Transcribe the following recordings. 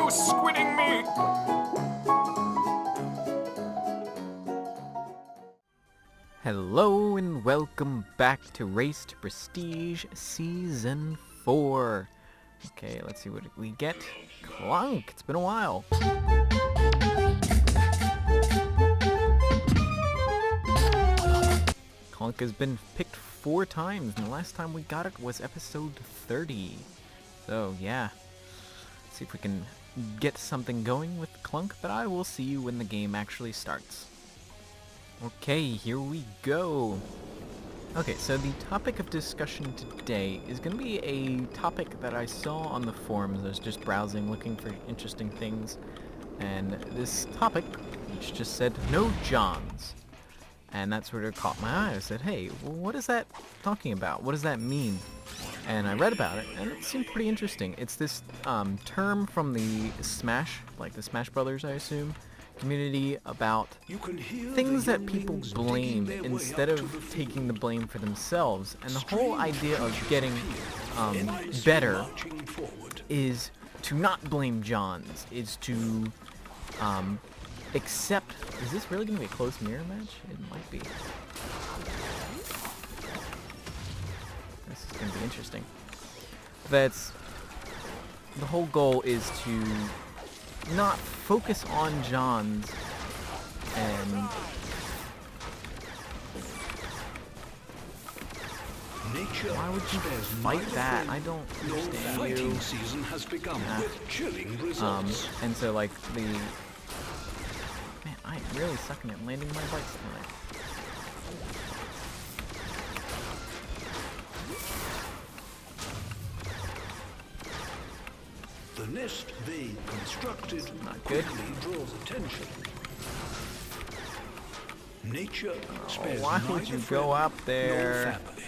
squidding me! Hello and welcome back to Race to Prestige Season 4. Okay, let's see what we get. Clunk! It's been a while. Clunk has been picked 4 times, and the last time we got it was episode 30. So, yeah. Let's see if we can get something going with Clunk, but I will see you when the game actually starts. Okay, here we go. Okay, so the topic of discussion today is going to be a topic that I saw on the forums. I was just browsing, looking for interesting things, and this topic, which just said, no Johns. And that sort of caught my eye. I said, hey, what is that talking about? What does that mean? And I read about it, and it seemed pretty interesting. It's this term from the Smash, like the Smash Brothers, I assume, community about things that people blame instead of taking the blame for themselves. And the whole idea of getting better is to not blame Johns, is to accept... Is this really going to be a close mirror match? It might be. This is going to be interesting. That's... The whole goal is to not focus on Johns and why would you fight that? I don't understand you. Season has begun with chilling results. And so like the man, I'm really sucking at landing my bites tonight. The nest they constructed good. quickly draws attention. Nature Oh, spares why would neither you friend go up nor there? family.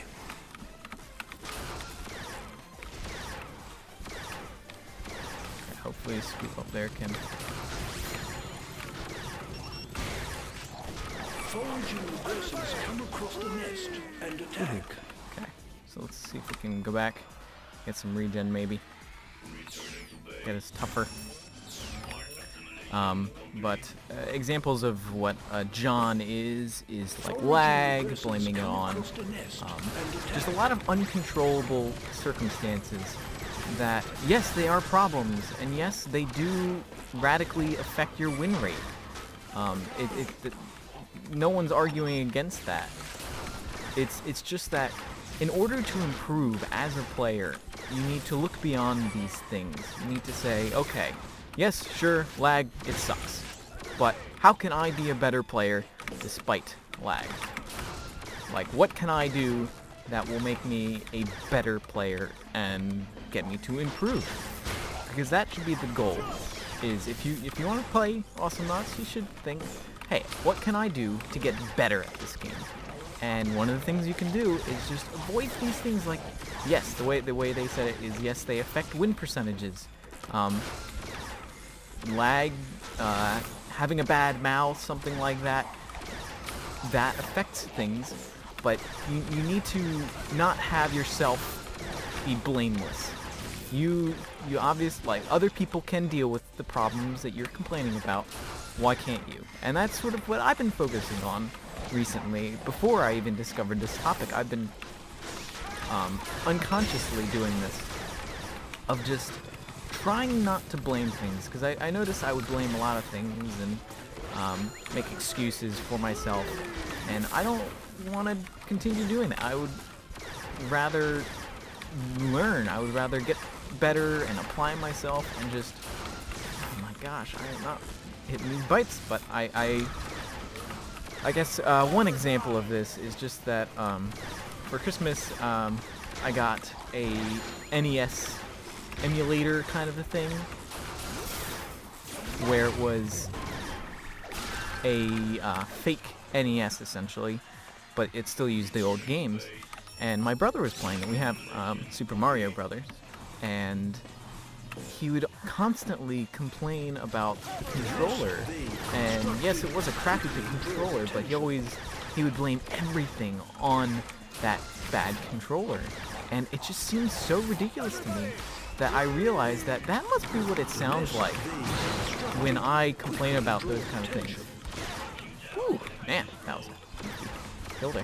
Okay, hopefully scoop up there can. Foraging aggressors come across the nest and attack. Okay, so let's see if we can go back, get some regen maybe. Get us tougher. But examples of what John is like lag, blaming it on just a lot of uncontrollable circumstances that, yes, they are problems, and yes, they do radically affect your win rate. No one's arguing against that. It's just that in order to improve as a player, you need to look beyond these things. You need to say, okay, yes, sure, lag, it sucks. But how can I be a better player despite lag? Like, what can I do that will make me a better player and get me to improve? Because that should be the goal. Is if you want to play Awesomenauts, you should think, hey, what can I do to get better at this game? And one of the things you can do is just avoid these things like, yes, the way they said it is, yes, they affect win percentages. Lag, having a bad mouse, something like that, that affects things, but you need to not have yourself be blameless. You obviously, like, other people can deal with the problems that you're complaining about. Why can't you? And that's sort of what I've been focusing on recently. Before I even discovered this topic, I've been unconsciously doing this, of just trying not to blame things, because I noticed I would blame a lot of things and make excuses for myself, and I don't want to continue doing that. I would rather learn. I would rather get better and apply myself and just, oh my gosh, I am not hitting these bites. But I guess one example of this is just that for Christmas I got a NES emulator kind of a thing, where it was a fake NES essentially, but it still used the old games. And my brother was playing it. We have Super Mario Brothers, and he would constantly complain about the controller. And yes, it was a crappy controller, but he would blame everything on that bad controller. And it just seems so ridiculous to me that I realized that that must be what it sounds like when I complain about those kind of things. Whew, man, that was a kill there.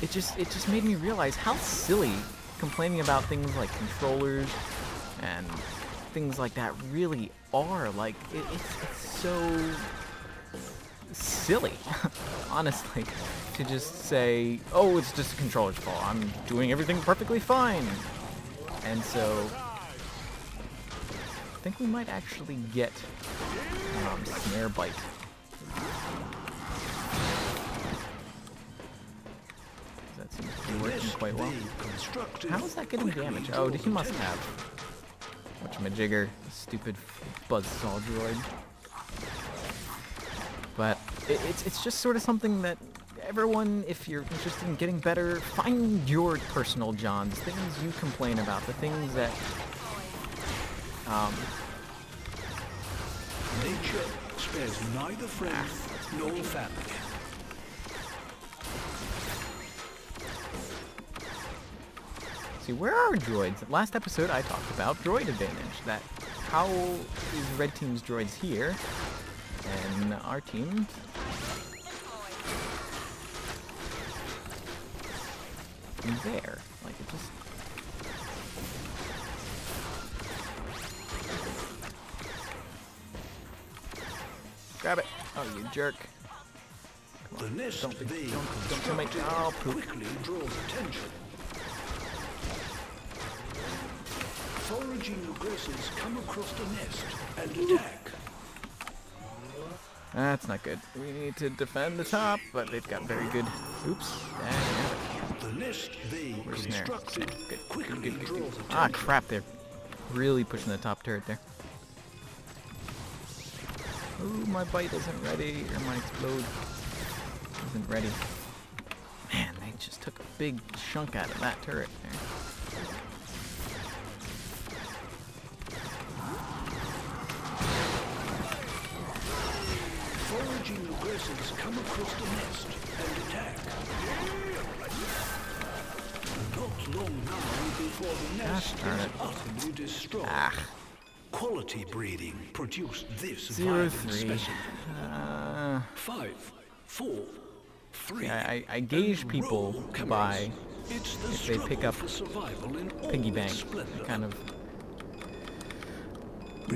It just made me realize how silly complaining about things like controllers and things like that really are. Like, it's so silly, honestly, to just say, oh, it's just a controller's fault. I'm doing everything perfectly fine. And so, I think we might actually get Snare Bite. That seems to be working quite well. How is that getting damage? Oh, he must have. Whatchamajigger, stupid buzzsaw droid. But it's just sort of something that everyone, if you're interested in getting better, find your personal Johns, things you complain about, the things that Nature spares neither friend nor family. See, where are droids? Last episode I talked about droid advantage. That how is red team's droids here, and our team there. Like, it just... Grab it! Oh, you jerk. The nest Don't kill me. Oh, poop. quickly draws attention. Foraging aggressors come across the nest and attack. That's not good. We need to defend the top, but they've got very good... Oops. The nest they Where's Snare? constructed Good, quickly good. draws attention. Ah, crap, they're really pushing the top turret there. Ooh, my bite isn't ready, or my explode isn't ready. Man, they just took a big chunk out of that turret there. Foraging aggressors come across the nest and attack. Not long now before the nest darn is it. utterly destroyed. Ah, Quality breeding produced this 0-3. violent specimen. 5, 4, 3. Yeah, I gauge people by It's the if they pick struggle up for survival in all piggy bank. splendor. I kind of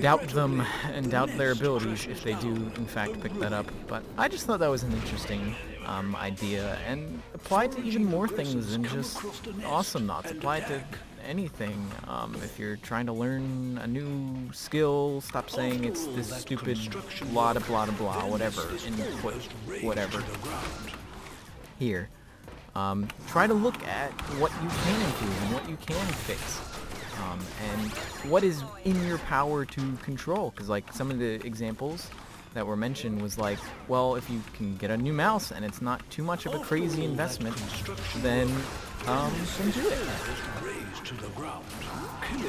doubt them and doubt their abilities if they do in fact pick that up. But I just thought that was an interesting idea, and applied to even more things than just Awesomenauts. Applied to anything. If you're trying to learn a new skill, stop saying it's this stupid blah blah blah blah whatever input whatever. Here, try to look at what you can improve and what you can fix. And what is in your power to control, because like some of the examples that were mentioned was like, well, if you can get a new mouse and it's not too much of a crazy investment, then do it. Raised to the ground. Killing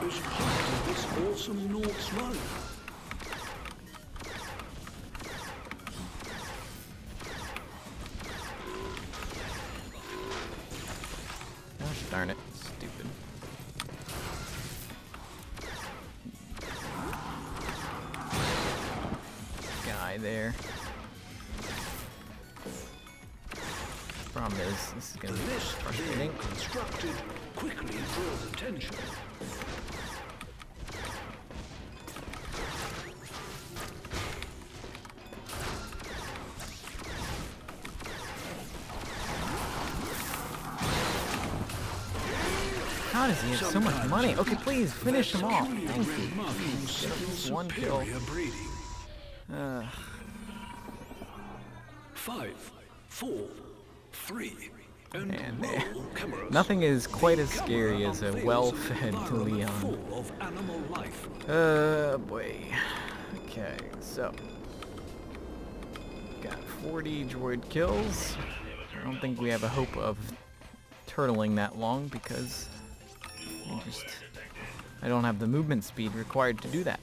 is part of this Awesomenauts life. Gosh darn it, stupid. Guy there. Problem is, this is gonna be frustrating. Constructed quickly draws attention. How does he have so much money? Okay, please, finish them all. Thank you. Just one kill. Breeding. 5, 4, 3, and roll cameras. Nothing is quite as scary as a well-fed Leon. Full of animal life. Boy. Okay, so got 40 droid kills. I don't think we have a hope of turtling that long because I don't have the movement speed required to do that.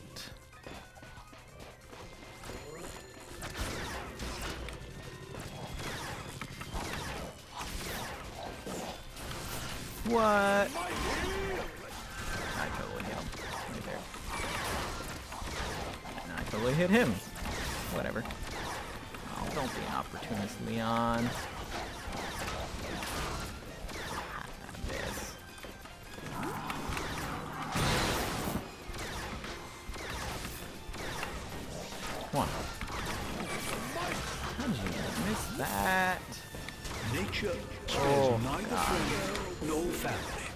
What? I totally hit him. Right there. And I totally hit him. Whatever. Oh, don't be an opportunist, Leon. This. Come on. How did you miss that? Nature spares neither friend nor family.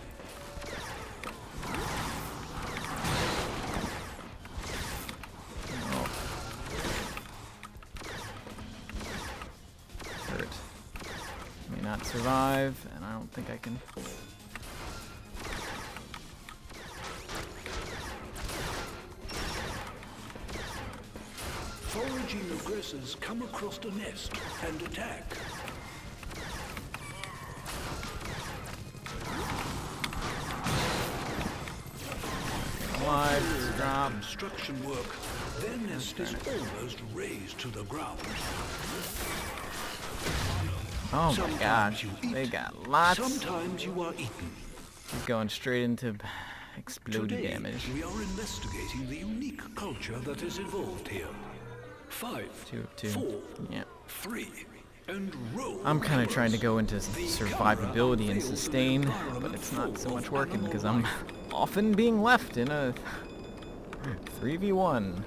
Hurt. May not survive, and I don't think I can. Foraging aggressors come across the nest and attack. Live drop. Construction work. Their nest is almost razed to the ground. Oh my Sometimes gosh, you eat, they got lots. Sometimes you are eaten. He's going straight into exploding Today, damage. we are investigating the unique culture that has evolved here. 5, 2 of 2. 4, Yeah. 3, and roll. I'm kind of trying to go into survivability and sustain, but it's not so much working because I'm often being left in a 3v1.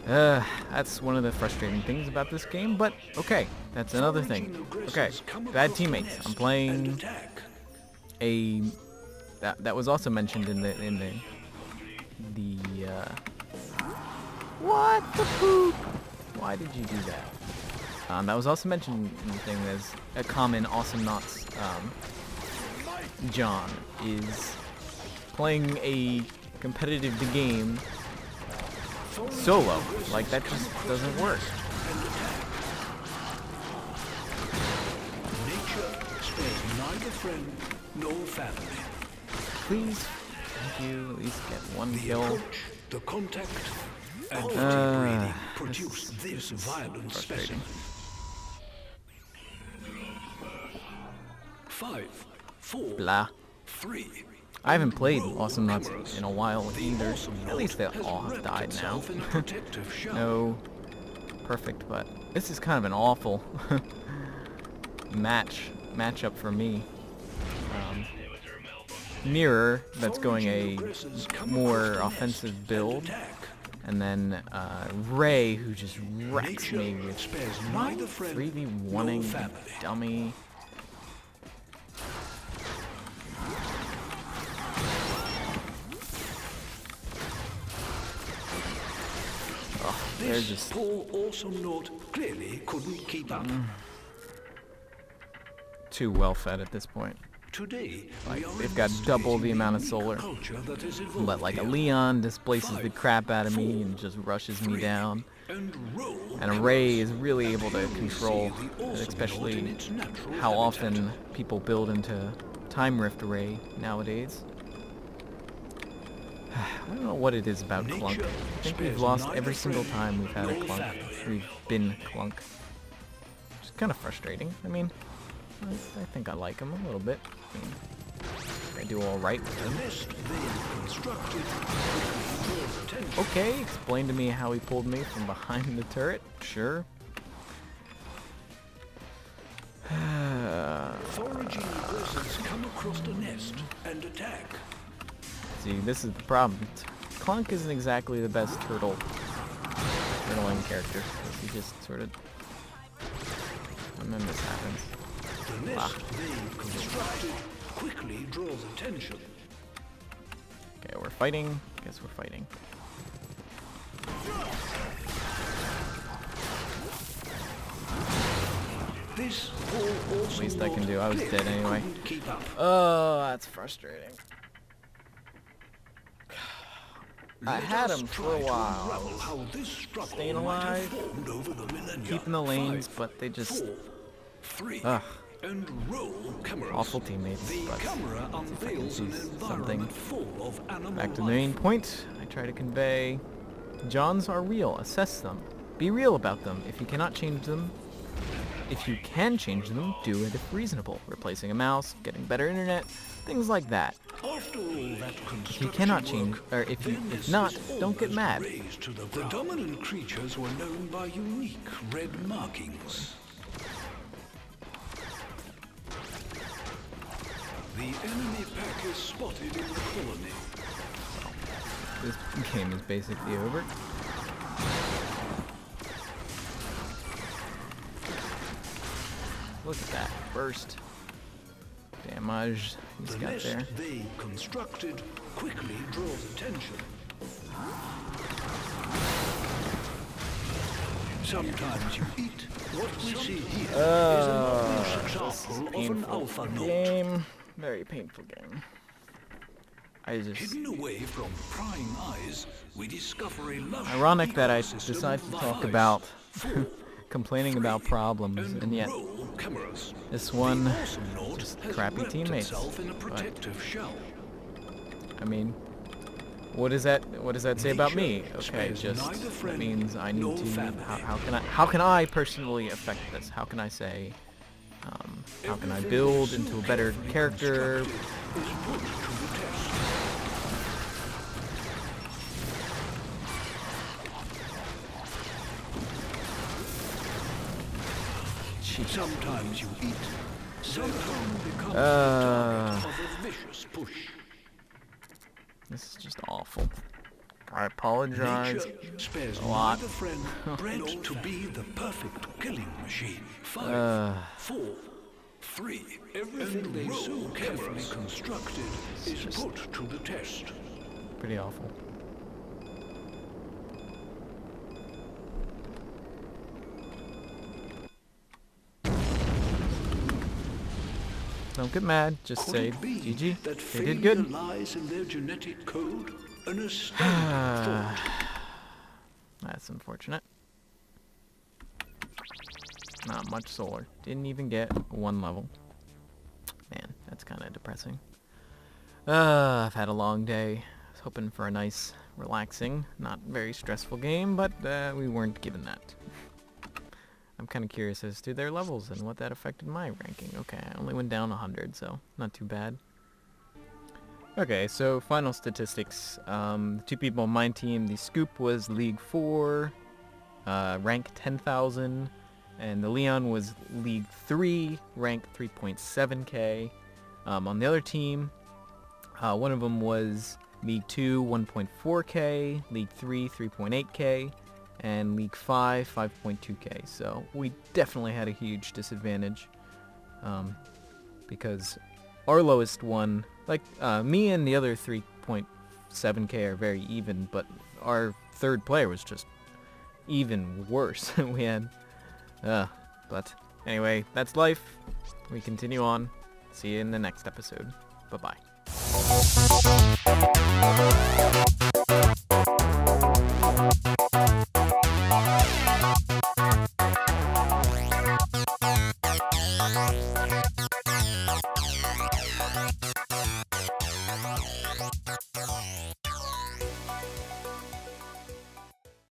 That's one of the frustrating things about this game, but okay, that's another thing. Okay, bad teammates. I'm playing a that was also mentioned in the what the poop? Why did you do that? That was also mentioned in the thing as a common Awesomenauts. John is playing a competitive game solo. Like, that just doesn't work. Nature spares neither friend nor family. Please, thank you, at least get one The kill. approach, the contact, and fatigue breeding produce this violent specimen. 5, 4, Blah. 3. I haven't played Awesomenauts in a while either. At least they all have died now. No perfect, but this is kind of an awful matchup for me. Mirror, that's going a more offensive build, and then Ray, who just wrecks me with 3v1ing, dummy. They're just poor Awesomenaut clearly couldn't keep up. too well fed at this point. Today, Like, they've got double the amount of solar. But like a Leon displaces the crap out of me and just rushes me down. And a Ray is really able to control, especially how often people build into Time Rift Ray nowadays. I don't know what it is about Clunk. I think we've lost every single time we've had a Clunk. We've been Clunk. It's kind of frustrating. I mean, I think I like him a little bit. I mean, I do all right with him. Okay, explain to me how he pulled me from behind the turret. Sure. Foraging aggressors come across the nest and attack. See, this is the problem. Clunk isn't exactly the best turtling character. He just sort of... And then this happens. The nest they've constructed quickly draws attention. Okay, we're fighting. Guess we're fighting. This all Least I can do. I was dead anyway. Keep up. Oh, that's frustrating. I Let had us him for try a to while. unravel how this struggle Staying might have alive, formed over the millennia. keeping the lanes, 5, but they just 4, 3, ugh, and roll cameras. awful teammates. The But camera unveils an see something. environment full of animal back to the life. main point. I try to convey, Johns are real. Assess them. Be real about them. If you cannot change them, if you can change them, do it if reasonable. Replacing a mouse, getting better internet, things like that. After all that If you cannot change, or if not, don't get mad. The dominant creatures were known by unique red markings. The enemy pack is spotted in the colony. This game is basically over. Look at that burst damage he's The got nest there. they constructed quickly draws attention. Sometimes you eat. What we see here is an obvious example of an alpha note. Game. Very painful game. I just... Hidden away from prying eyes, we discover a lush Ironic that I ecosystem decided to of talk five, about four, complaining about problems, and yet roll cameras. this one, The Awesomenaut just has crappy wrapped teammates. itself in a But, protective shell. I mean, what does that say about me? Nature Okay, spares just neither that friend means I need nor to. family. How can I personally affect this? How can I say? How can I build into a better character? Is put to the test. Jeez. Sometimes you eat, sometimes become the target of a vicious push. This is just awful. I apologize. Nature spares a lot. neither friend bred to be the perfect killing machine. 5, 4, 3. Everything they so carefully constructed is put to the test. Pretty awful. Don't get mad. Just Could say it be GG. that They did failure good. lies in their genetic code? An astounding thought. That's unfortunate. Not much solar. Didn't even get 1 level. Man, that's kind of depressing. I've had a long day. I was hoping for a nice, relaxing, not very stressful game, but we weren't given that. I'm kind of curious as to their levels and what that affected my ranking. Okay, I only went down 100, so not too bad. Okay, so final statistics. The 2 people on my team, the Scoop was League 4, rank 10,000, and the Leon was League 3, rank 3.7k. On the other team, one of them was League 2, 1.4k, League 3, 3.8k, and League 5, 5.2k. So we definitely had a huge disadvantage, because our lowest one, like me and the other 3.7k are very even, but our third player was just even worse. We had, but anyway, that's life. We continue on. See you in the next episode. Bye-bye.